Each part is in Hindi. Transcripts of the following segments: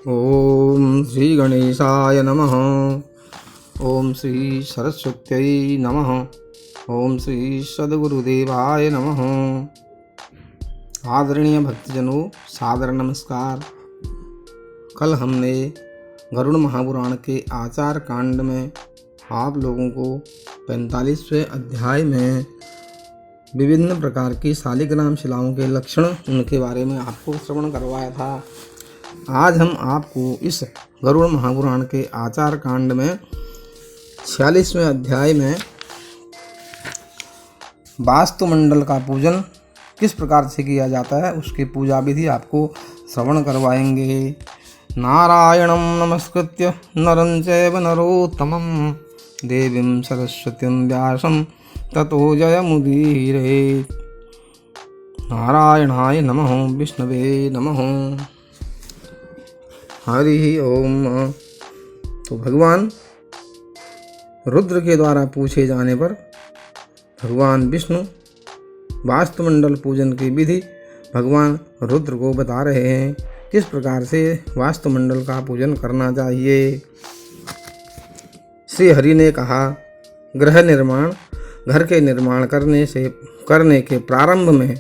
ओम श्री गणेशाय नमः। ओम श्री सरस्वत्यै नमः। ओम श्री सद्गुरुदेवाय नमः। आदरणीय भक्तजनों, सादर नमस्कार। कल हमने गरुड़ महापुराण के आचार कांड में आप लोगों को 45वें अध्याय में विभिन्न प्रकार की शालिग्राम शिलाओं के लक्षण, उनके बारे में आपको श्रवण करवाया था। आज हम आपको इस गरुड़ महापुराण के आचार कांड में 46वें अध्याय में वास्तुमंडल का पूजन किस प्रकार से किया जाता है, उसकी पूजा विधि आपको श्रवण करवाएंगे। नारायणं नमस्कृत्य नरं चैव नरोत्तमं देवीं सरस्वतीं व्यासं ततो जयमुदीरयेत्। नारायणाय नमः, विष्णवे नमः, हरि ओम। तो भगवान रुद्र के द्वारा पूछे जाने पर भगवान विष्णु वास्तुमंडल पूजन की विधि भगवान रुद्र को बता रहे हैं, किस प्रकार से वास्तुमंडल का पूजन करना चाहिए। श्री हरि ने कहा, गृह निर्माण, घर के निर्माण करने के प्रारंभ में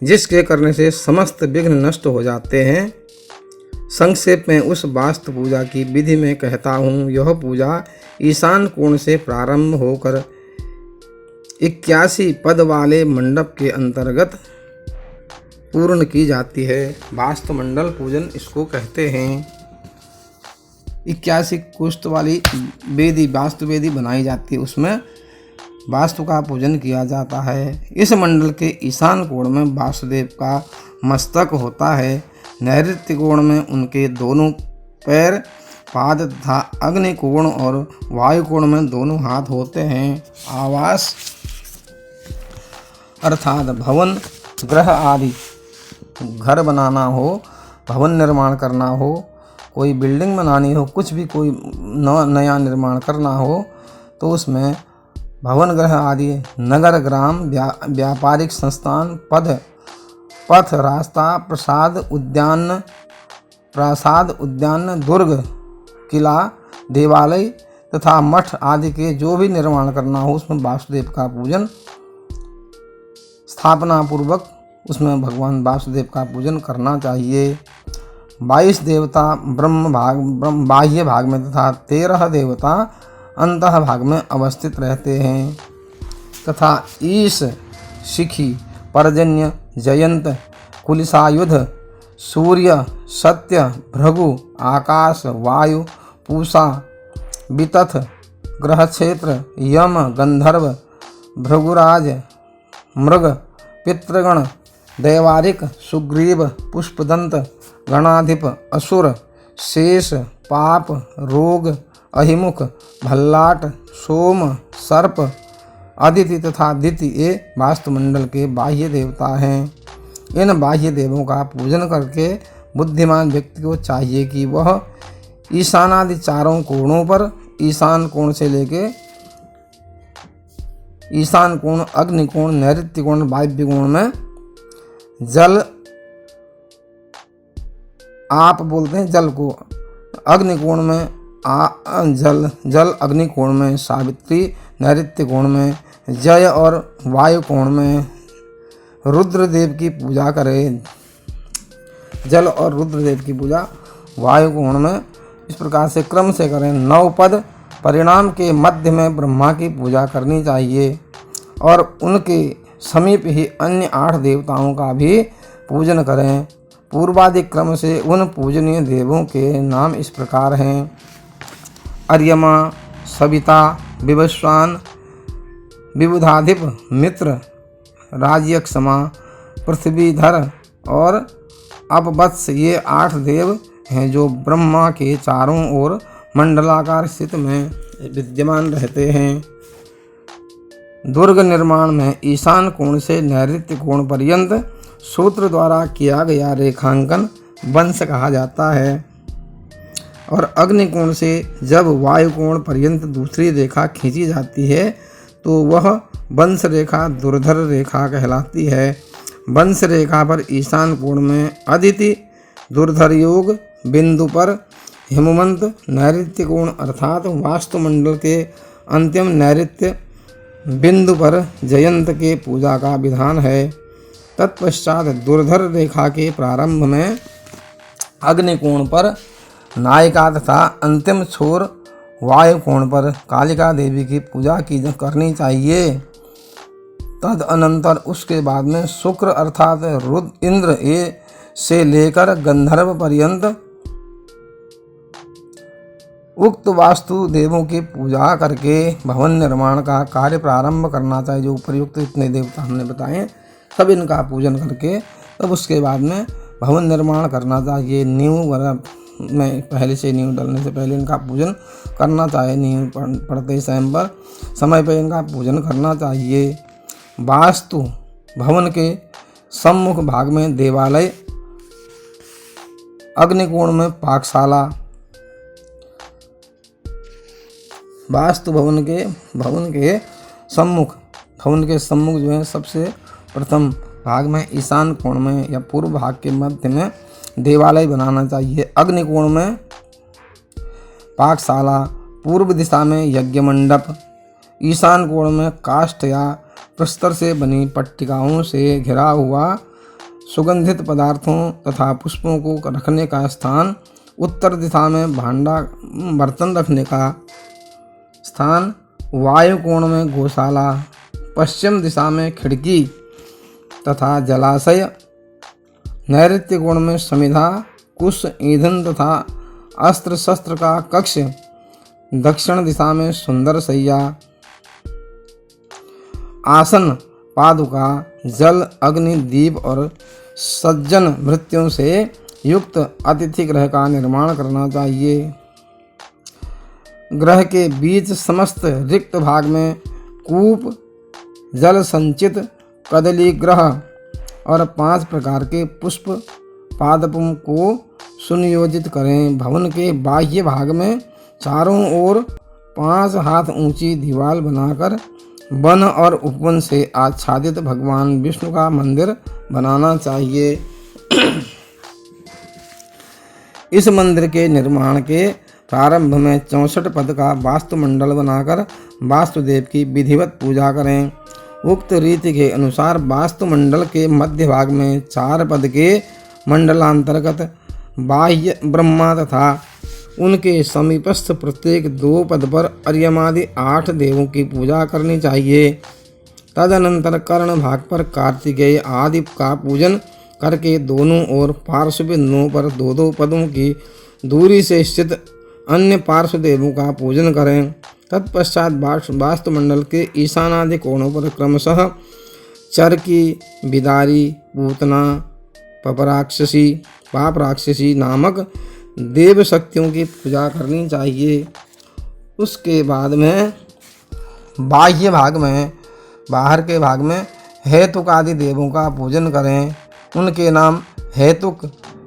जिसके करने से समस्त विघ्न नष्ट हो जाते हैं, संक्षेप में उस वास्तु पूजा की विधि में कहता हूँ। यह पूजा ईशान कोण से प्रारंभ होकर 81 पद वाले मंडप के अंतर्गत पूर्ण की जाती है। वास्तुमंडल पूजन इसको कहते हैं। 81 कुष्ठ वाली वेदी, वास्तु वेदी बनाई जाती है, उसमें वास्तु का पूजन किया जाता है। इस मंडल के ईशान कोण में वासुदेव का मस्तक होता है। नैऋत्य कोण में उनके दोनों पैर, पाद तथा अग्नि कोण और वायु कोण में दोनों हाथ होते हैं। आवास अर्थात भवन, गृह आदि घर बनाना हो, भवन निर्माण करना हो, कोई बिल्डिंग बनानी हो, कुछ भी कोई नया निर्माण करना हो, तो उसमें भवन, गृह आदि, नगर, ग्राम, व्यापारिक संस्थान, पथ, रास्ता, प्रासाद, उद्यान, दुर्ग, किला, देवालय तथा मठ आदि के जो भी निर्माण करना हो, उसमें वासुदेव का पूजन स्थापना पूर्वक उसमें भगवान वासुदेव का पूजन करना चाहिए। 22 देवता बाह्य भाग में तथा 13 देवता अंतः भाग में अवस्थित रहते हैं तथा ईश, शिखी, पर्जन्य, जयंत, कुलिसायुध, सूर्य, सत्य, भृगु, आकाश, वायु, पूषा, वितथ, ग्रह क्षेत्र, यम, गंधर्व, भृगुराज, मृग, पितृगण, दैवारिक, सुग्रीव, पुष्पदंत, गणाधिप, असुर, शेष, पाप, रोग, अहिमुख, भल्लाट, सोम, सर्प, अदिति तथा दिति ये वास्तुमंडल के बाह्य देवता हैं। इन बाह्य देवों का पूजन करके बुद्धिमान व्यक्ति को चाहिए कि वह ईशानादि चारों कोणों पर, ईशान कोण से लेके ईशान कोण, अग्नि कोण, नैऋत्य कोण, वायव्य कोण में जल, आप बोलते हैं जल को, अग्नि कोण में जल अग्नि कोण में सावित्री, नैऋत्य कोण में जय और वायु कोण में रुद्रदेव की पूजा करें। जल और रुद्रदेव की पूजा वायु कोण में इस प्रकार से क्रम से करें। 9 पद परिणाम के मध्य में ब्रह्मा की पूजा करनी चाहिए और उनके समीप ही अन्य 8 देवताओं का भी पूजन करें। पूर्वादि क्रम से उन पूजनीय देवों के नाम इस प्रकार हैं: अर्यमा, सविता, विवस्वान, विबुधाधिप, मित्र, राजयक्षमा, पृथ्वीधर और अपवत्स। ये 8 देव हैं जो ब्रह्मा के चारों ओर मंडलाकार स्थित में विद्यमान रहते हैं। दुर्ग निर्माण में ईशान कोण से नैऋत्य कोण पर्यंत सूत्र द्वारा किया गया रेखांकन वंश कहा जाता है और अग्नि कोण से जब वायु कोण पर्यंत दूसरी रेखा खींची जाती है तो वह वंश रेखा दुर्धर रेखा कहलाती है। वंश रेखा पर ईशान कोण में अदिति, दुर्धर योग, बिंदु पर हिमवंत नैऋत्य कोण अर्थात वास्तुमंडल के अंतिम नैऋत्य बिंदु पर जयंत के पूजा का विधान है। तत्पश्चात दुर्धर रेखा के प्रारंभ में अग्निकोण पर नायिका तथा अंतिम छोर वायु कोण पर कालिका देवी की पूजा करनी चाहिए। तदनंतर उसके बाद में शुक्र अर्थात रुद्र इंद्र से लेकर गंधर्व पर्यंत उक्त वास्तु देवों की पूजा करके भवन निर्माण का कार्य प्रारंभ करना चाहिए। जो उपर्युक्त इतने देवता हमने बताए सब इनका पूजन करके तब उसके बाद में भवन निर्माण करना चाहिए। नींव वगैरह में पहले से नींव डलने से पहले इनका पूजन करना चाहिए। नींव पड़ते समय पर इनका पूजन करना चाहिए। वास्तु भवन के सम्मुख भाग में देवालय, अग्निकोण में पाकशाला। वास्तु भवन के सम्मुख जो है सबसे प्रथम भाग में ईशान कोण में या पूर्व भाग के मध्य में देवालय बनाना चाहिए। अग्निकोण में पाकशाला, पूर्व दिशा में यज्ञ मंडप, ईशान कोण में काष्ठ या प्रस्तर से बनी पट्टिकाओं से घिरा हुआ सुगंधित पदार्थों तथा पुष्पों को रखने का स्थान, उत्तर दिशा में भांडा बर्तन रखने का स्थान, वायु कोण में गौशाला, पश्चिम दिशा में खिड़की तथा जलाशय, नैऋत्य कोण में समिधा, कुश, ईंधन तथा अस्त्र शस्त्र का कक्ष, दक्षिण दिशा में सुंदर शैया, आसन, पादुका, जल, अग्नि, दीप और सज्जन भृत्यों से युक्त अतिथि गृह का निर्माण करना चाहिए। ग्रह के बीच समस्त रिक्त भाग में कूप, जल संचित कदली ग्रह और 5 प्रकार के पुष्प पादपों को सुनियोजित करें। भवन के बाह्य भाग में चारों ओर 5 हाथ ऊंची दीवार बनाकर वन और उपवन से आच्छादित भगवान विष्णु का मंदिर बनाना चाहिए। इस मंदिर के निर्माण के प्रारंभ में 64 पद का वास्तुमंडल बनाकर वास्तुदेव की विधिवत पूजा करें। उक्त रीति के अनुसार वास्तुमंडल के मध्य भाग में 4 पद के मंडलांतर्गत बाह्य ब्रह्मा तथा उनके समीपस्थ प्रत्येक 2 पद पर अर्यमादि 8 देवों की पूजा करनी चाहिए। तदनंतर कर्ण भाग पर कार्तिकेय आदि का पूजन करके दोनों ओर पार्श्व बिंदुओं पर 2-2 पदों की दूरी से स्थित अन्य पार्श्व देवों का पूजन करें। तत्पश्चात वास्तुमंडल के ईशानादि कोणों पर क्रमशः चरकी, बिदारी, पूतना, पाप राक्षसी नामक देव शक्तियों की पूजा करनी चाहिए। उसके बाद में बाहर के भाग में हेतुक आदि देवों का पूजन करें। उनके नाम हेतुक,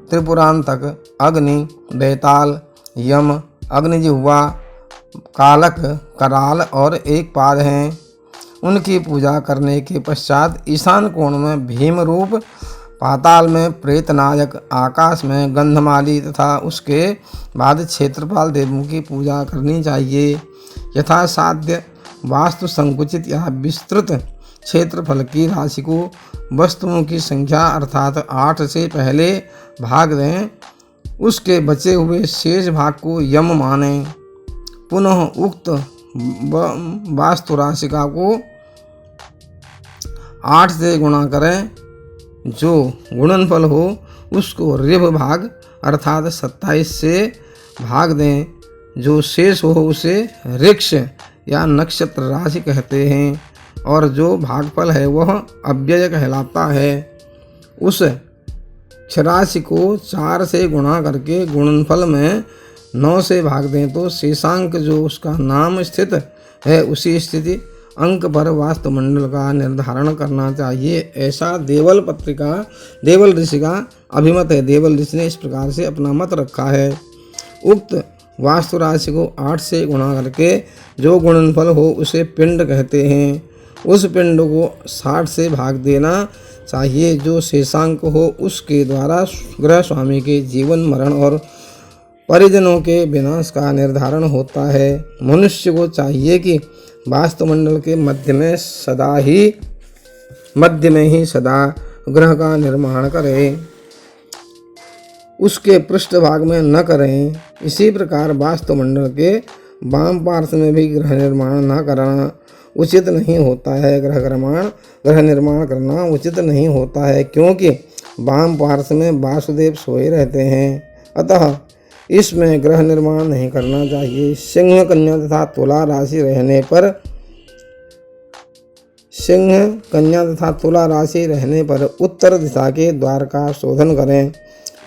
त्रिपुरांतक, अग्नि, बेताल, यम, अग्निजिह्वा, कालक, कराल और एक पाद हैं। उनकी पूजा करने के पश्चात ईशान कोण में भीम रूप, पाताल में प्रेतनायक, आकाश में गंधमाली तथा उसके बाद क्षेत्रपाल देवों की पूजा करनी चाहिए। यथासाध्य वास्तु संकुचित या विस्तृत क्षेत्रफल की राशि को वस्तुओं की संख्या अर्थात 8 से पहले भाग दें। उसके बचे हुए शेष भाग को यम मानें। पुनः उक्त वास्तु राशिका को 8 से गुणा करें। जो गुणनफल हो उसको ऋभ भाग अर्थात 27 से भाग दें। जो शेष हो उसे ऋक्ष या नक्षत्र राशि कहते हैं और जो भागफल है वह अव्यय कहलाता है। उस राशि को 4 से गुणा करके गुणनफल में 9 से भाग दें तो शेषांक जो उसका नाम स्थित है उसी स्थिति अंक पर वास्तुमंडल का निर्धारण करना चाहिए। ऐसा देवल ऋषि का अभिमत है। देवल ऋषि ने इस प्रकार से अपना मत रखा है। उक्त वास्तु राशि को 8 से गुणा करके जो गुणनफल हो उसे पिंड कहते हैं। उस पिंड को 60 से भाग देना चाहिए। जो शेषांक हो उसके द्वारा गृह स्वामी के जीवन, मरण और परिजनों के विनाश का निर्धारण होता है। मनुष्य को चाहिए कि वास्तुमंडल के मध्य में ही सदा ग्रह का निर्माण करें, उसके पृष्ठभाग में न करें। इसी प्रकार वास्तुमंडल के वाम पार्श्व में भी ग्रह निर्माण न करना उचित नहीं होता है। ग्रह निर्माण करना उचित नहीं होता है, क्योंकि वाम पार्श्व में वासुदेव सोए रहते हैं, अतः इसमें ग्रह निर्माण नहीं करना चाहिए। सिंह, कन्या तथा तुला राशि रहने पर उत्तर दिशा के द्वार का शोधन करें,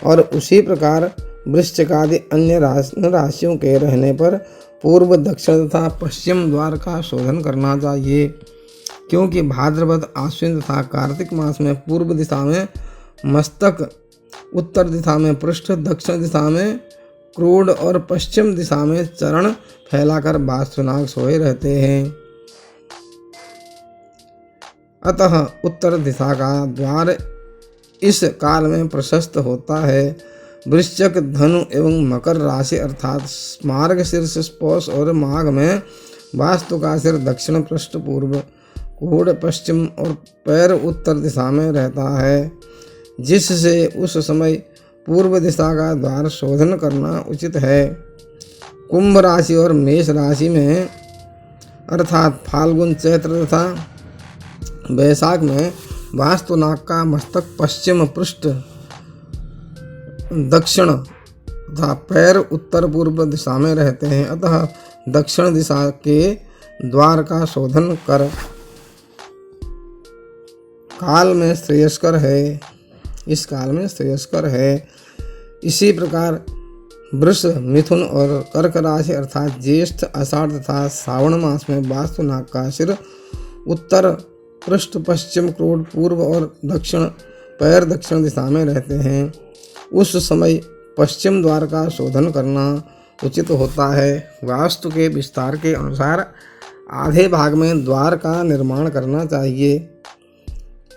और उसी प्रकार वृश्चिक आदि अन्य राशियों के रहने पर पूर्व, दक्षिण तथा पश्चिम द्वार का शोधन करना चाहिए, क्योंकि भाद्रपद, आश्विन तथा कार्तिक मास में पूर्व दिशा में मस्तक, उत्तर दिशा में पृष्ठ, दक्षिण दिशा में क्रोध और पश्चिम दिशा में चरण फैलाकर वास्तुनाग सोए रहते हैं। अतः उत्तर दिशा का द्वार इस काल में प्रशस्त होता है। वृश्चिक, धनु एवं मकर राशि अर्थात मार्गशीर्ष, पौष और माघ में वास्तु का सिर दक्षिण, पृष्ठ पूर्व, कोण पश्चिम और पैर उत्तर दिशा में रहता है, जिससे उस समय पूर्व दिशा का द्वार शोधन करना उचित है। कुंभ राशि और मेष राशि में अर्थात फाल्गुन, चैत्र तथा वैशाख में वास्तुनाग का मस्तक पश्चिम, पृष्ठ दक्षिण तथा पैर उत्तर पूर्व दिशा में रहते हैं, अतः दक्षिण दिशा के द्वार का शोधन कर काल में श्रेयस्कर है। इस काल में श्रेयस्कर है। इसी प्रकार वृष, मिथुन और कर्क राशि अर्थात ज्येष्ठ, आषाढ़ तथा श्रावण मास में वास्तुनाग का सिर उत्तर, पृष्ठ पश्चिम, क्रोध पूर्व और दक्षिण, पैर दक्षिण दिशा में रहते हैं। उस समय पश्चिम द्वार का शोधन करना उचित होता है। वास्तु के विस्तार के अनुसार आधे भाग में द्वार का निर्माण करना चाहिए।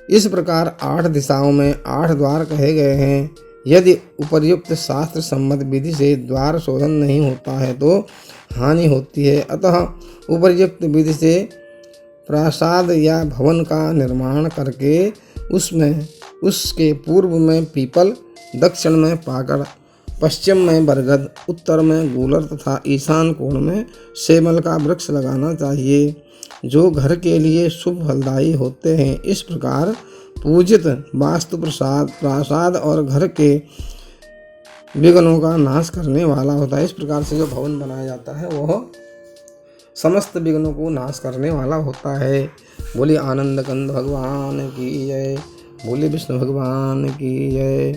इस प्रकार 8 दिशाओं में 8 द्वार कहे गए हैं। यदि उपर्युक्त शास्त्र सम्मत विधि से द्वार शोधन नहीं होता है तो हानि होती है, अतः उपर्युक्त विधि से प्रासाद या भवन का निर्माण करके उसके पूर्व में पीपल, दक्षिण में पाकड़, पश्चिम में बरगद, उत्तर में गूलर तथा ईशान कोण में सेमल का वृक्ष लगाना चाहिए, जो घर के लिए शुभ फलदायी होते हैं। इस प्रकार पूजित वास्तु प्रासाद और घर के विघ्नों का नाश करने वाला होता है। इस प्रकार से जो भवन बनाया जाता है वह समस्त विघ्नों को नाश करने वाला होता है। बोलिए आनंद कंद भगवान की जय, बोलिए विष्णु भगवान की जय,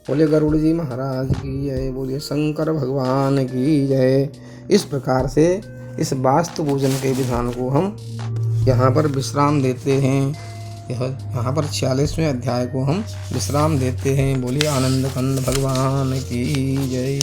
बोलिए गरुड़ जी महाराज की जय, बोलिए शंकर भगवान की जय। इस प्रकार से इस वास्तु पूजन के विधान को हम यहाँ पर विश्राम देते हैं। यहाँ पर 46वें अध्याय को हम विश्राम देते हैं। बोलिए आनंद कंद भगवान की जय।